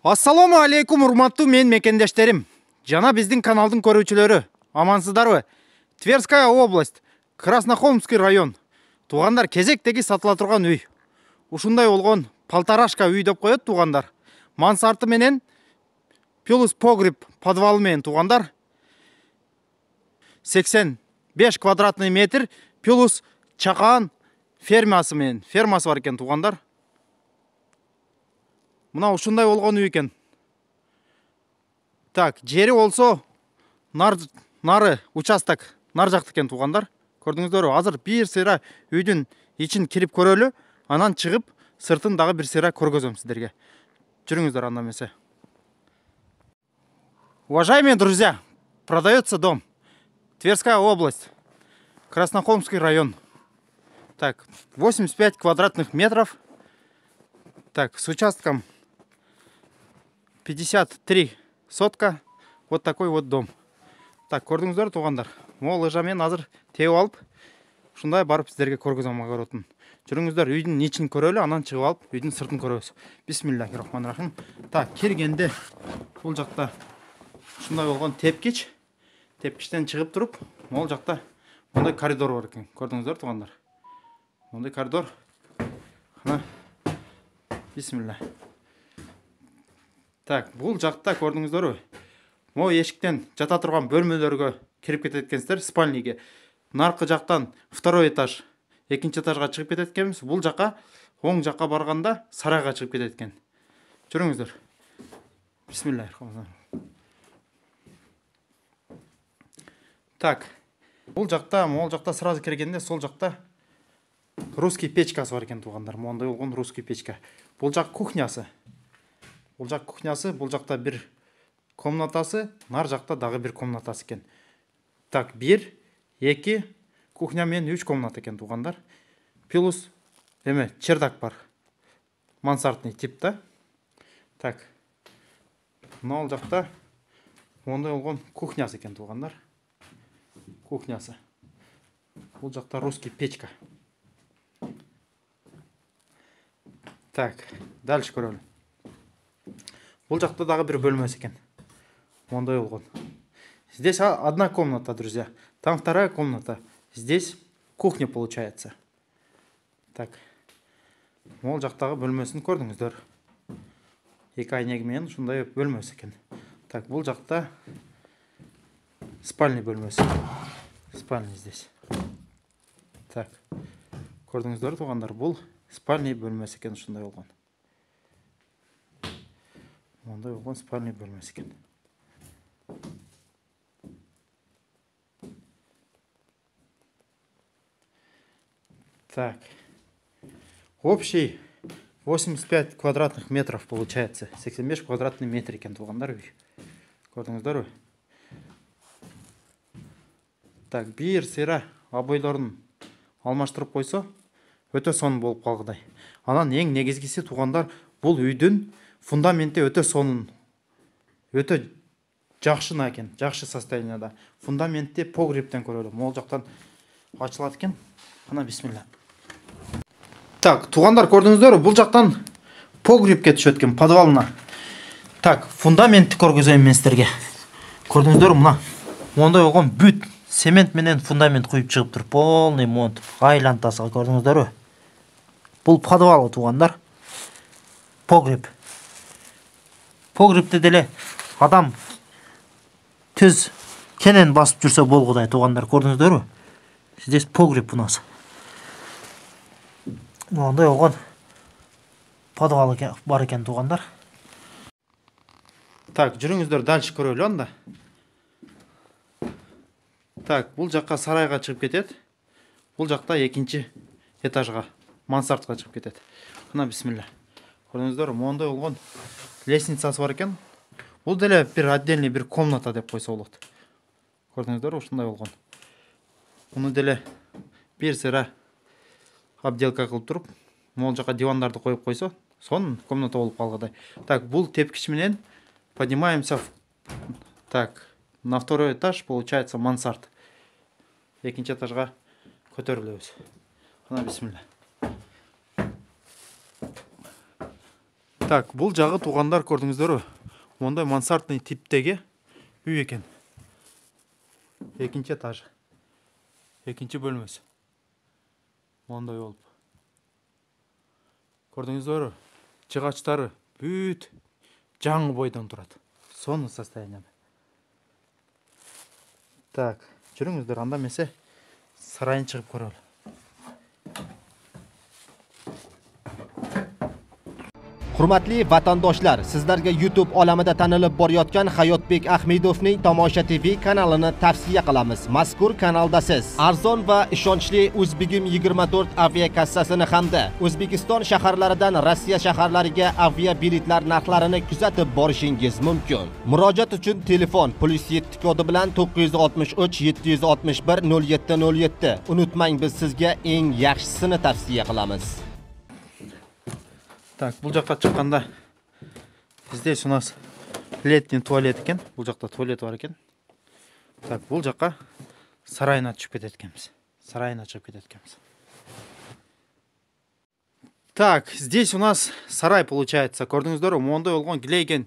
Ассаламу алейкум, урматтуу мен мекендештерим. Жана биздин каналдын көрүүчүлөрү. Амансыздарбы? Тверская область, Краснохолмский район. Туугандар, кезектеги сатыла турган үй. Ушундай болгон полторашка үй деп коет туугандар. Мансарты менен плюс погреб подвалы менен туугандар. 85 квадратный метр плюс чакан фермасы менен. Фермасы бар экен туугандар. Мына ушундай болгон үй экен. Так, жери болсо нары участок нар жакты экен туугандар. Көрдүңүздөрбү? Азыр бир сыйра үйдүн ичин кирип көрөлү, анан чыгып сыртын дагы бир сыйра көргөзөм сиздерге. Жүрүңүздөр анда эмесе. Уважаемые друзья, продается дом. Тверская область, Краснохолмский район. Так, 85 квадратных метров. Так, с участком 53 сотка. Вот такой вот дом. Так, көрдүңүздөр туугандар. Мол ыжамен азыр тебип алып, ушундай барып сиздерге көргөзөм огородун. Жүрүңүздөр, үйдүн ичин көрөлү, анан чыгып алып, үйдүн сыртын көрөбүз. Бисмиллахиррахманиррахим. Так, киргенде бул жакта ушундай болгон тепкич. Тепкичтен чыгып туруп, мол жакта мондай коридор бар экен. Көрдүңүздөр туугандар. Мондай коридор. Ана бисмилла. Так, бул жакта көрдүңүздөрбү? Могу эшиктен жата турган бөлмөлөргө кирип кетет экенсиздер, спальниге. Наркы жактан второй этаж, экинчи этажга чыгып кетет экенбиз. Бул жака, оң жакка барганда сарайга чыгып кетет экен. Жүрүңүздөр. Бисмиллахиррахманиррахим. Так, бул жакта, могул жакта сразу киргенде сол жакта русский печкасы бар экен туугандар. Мондай болгон русский печка. Бул жак кухнясы. Бул жак кухнясы, бул жакта бир комнатасы, нар жакта дагы бир комнатасы экен. Так, 1, 2 кухня менен 3 комната экен туугандар. Плюс эме чердак бар. Мансардный типта. Так. Мына жакта мондай болгон кухнясы экен туугандар. Кухнясы. Бул жакта русский печка. Так, дальше көрөлү. Бул жакта дагы бир бөлмөсү экен. Мондай болгон. Здесь одна комната, друзья. Там вторая комната. Здесь кухня получается. Так. Мол жактагы бөлмөсүн көрдүңүздөр. Эки айнеги менен ушундай бөлмөсү экен. Так, бул жакта спальный бөлмөсү. Спальный здесь. Так. Көрдүңүздөр туугандар, бул спальный бөлмөсү экен, ушундай болгон. Мондай болгон спальный бөлмөсү экен. Так. Общий 85 квадратных метров получается. 85 квадратный метр экен туугандар үй. Көрдүңүздөрбү? Так, бир сыйра обойлорун алмаштырып койсо, өтө сонун болуп калгыдай. Анан эң негизгиси туугандар, бул үйдүн фундаменти өтө сонун. Өтө жакшы экен, жакшы состоянияда. Фундаментте погребтен көрөлү. Могул жактан ачылат экен. Ана бисмилла. Так, туугандар, көрдүңүздөрбү? Бул жактан погребке түшөт экен, подвалына. Так, фундаментти көргөзөйүн мен сиздерге. Көрдүңүздөрбү? Мына мондай болгон бүт цемент менен фундамент куюп чыгып тур. Полный монт, айлантасы, көрдүңүздөрбү? Бул подвалы туугандар. Погреб. Погребте деле адам түз кенен басып жүрсө болгудай туугандар, көрдүңүздөрбү? Здесь погреб у нас. Мондай болгон подвал бар экен туугандар. Так, жүрүңүздөр, дальше көрөлү анда. Так, бул жакка сарайга чыгып кетет. Бул жакта экинчи этажга, мансардга чыгып кетет. Мына бисмилла. Көрдүңүздөрбү? Мондай болгон лестницасы бар экен. Бул деле бир отдельный бир комната деп койсо болот. Көрдүңүздөрбү? Ушундай болгон. Муну деле бир сыйра обделка кылып туруп, могул жака дивандарды коюп койсо, сонун комната болуп калгыдай. Так, бул тепкич менен поднимаемся так, на второй этаж, получается мансард. Экинчи этажга көтөрүлөбүз. Ана бисмилла. Так, бұл жағы туғандар көрдіңіздер. Ондай мансардный типтегі үй екен. Екінші этажы. Екінші бөлмесі. Ондай болып. Көрдіңіздер, жығаштары бүт жаңы бойдан тұрады. Соны состоянияда. Так, жүріңіздер, анда месе сарайын шығып көрелі. Hurmatli vatandoshlar, sizlarga YouTube olamida tanilib borayotgan Hayotbek Ahmedovning Tomosha TV kanalini tavsiya qilamiz. Mazkur kanalda siz arzon va ishonchli O'zbegim 24 aviakassasini hamda O'zbekiston shaharlaridan Rossiya shaharlariga aviabiletlar narxlarini kuzatib borishingiz mumkin. Murojaat uchun telefon +7 kodi bilan 963 761 0707. Unutmang, biz sizga eng yaxshisini tavsiya qilamiz. Так, бұл жаққа шыққанда здесь у нас летний туалет екен. Бұл жақта туалет бар екен. Так, бұл жаққа сарайына шығып кетеді екенбіз. Сарайына шығып кетеді екенбіз. Так, здесь у нас сарай получается. Көрдіңіздер, ондай болған Глейген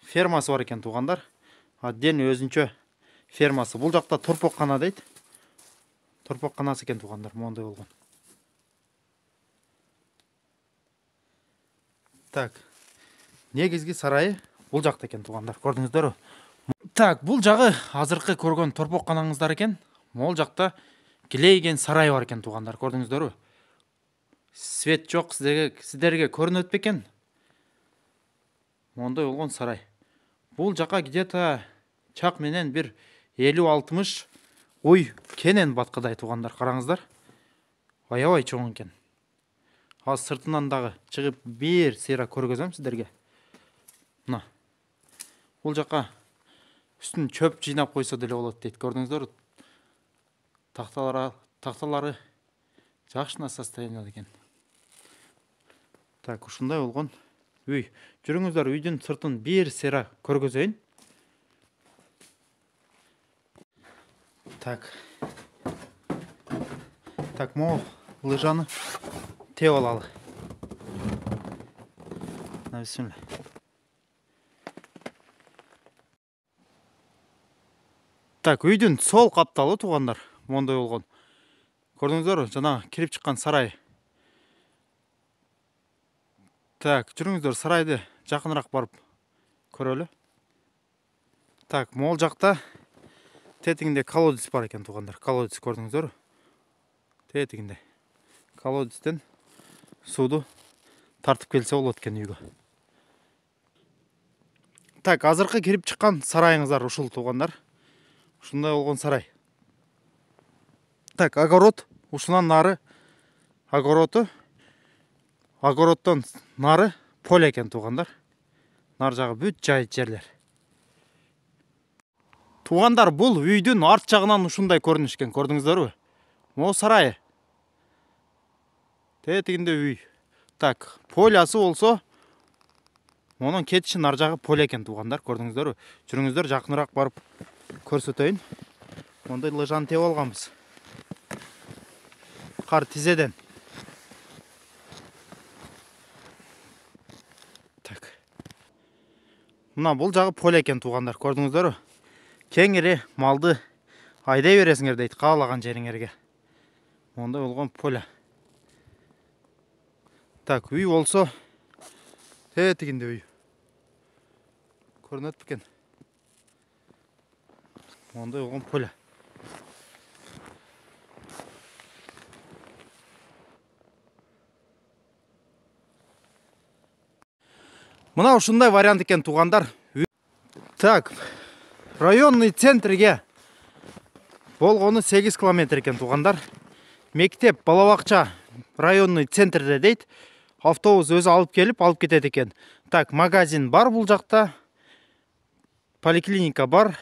фермасы бар екен туғандар. Отдельный өзінше фермасы. Бұл жақта тұрпоққана дейді. Тұрпоққанасы екен туғандар, ондай болған. Так, негізгі сарайы бұл жақта екен туғандар, көрдіңіздер. Так, бұл жағы азырқы көрген торпоққанаңыздар екен. Ол жақта Глейген сарай бар екен туғандар, көрдіңіздер. Свет жоқ, сіздерге көрінеді екен. Ондай болған сарай. Бұл жаққа где-то чақ менен бір 50-60 ой кенен батқыдай туғандар, қараңыздар. Аябай чоң екен. Аз сыртынан дағы шығып бір сера көргізем сіздерге. Мына. Бұл жаққа үстін чөп жинап қойса деле болады дейді. Көрдіңіздер? Тақталары жақшына состоянияда екен. Так, ушындай болған үй. Жүріңіздер, үйдің сыртын бір сера көргізейін. Так. Так, мол лыжаны теп алалы. Бисмилlah. Так, үйдің сол қапталы туғандар, ондай болған. Көрдіңіздер, жаңа кіріп шыққан сарай. Так, жүріңіздер, сарайды жақынырақ барып көрелі. Так, мол жақта тетігінде колодец бар екен туғандар. Колодец көрдіңіздер. Тетігінде. Колодецтен суды тартып келсе болады екен үйге. Так, азырқы кіріп шыққан сарайыңыздар ушыл туғандар. Ушындай болған сарай. Так, огород. Ушынан нары огороды. Огородтан нары поле екен туғандар. Нар жағы бүт жай жерлер. Туғандар, бұл үйдің арт жағынан ушындай көрінішкен. Көрдіңіздер бе? О сарайы. Тетігінде үй. Так, полясы болса, оның кетіші нар жағы поле екен туғандар. Көрдіңіздер бе? Жүріңіздер, жақынырақ барып көрсетейін. Ондай лыжаны теп алғанбыз. Қар тізеден. Так. Мына бұл жағы поле екен туғандар. Көрдіңіздер бе? Кеңірі малды айдай бересіңер дейді, қалаған жеріңерге. Ондай болған поле. Так, үй болса, тетігінде үй. Көрінеді бікен. Ондай болған поле. Мына ушындай вариант екен туғандар. Так, районный центрге болғаны 8 километр екен туғандар. Мектеп, балабақша районный центрде дейді. Автобус өзі алып келіп, алып кетеді екен. Так, магазин бар бұл жақта. Поликлиника бар.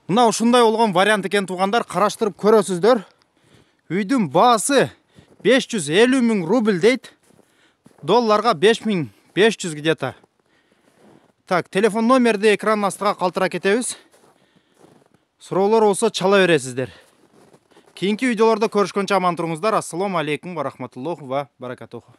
Мына ушындай болған вариант екен туғандар, қараштырып көресіздер. Үйдің басы 550 мың рубль дейді. Долларға 5500 где-то. Так, телефон номерді экран астыға қалтыра кетеміз. Сұраулар болса чала бересіздер. Кейінгі видеоларда көрішкенше аман тұрыңыздар. Ассаламу алейкум ва рахматуллахи ва баракатуху.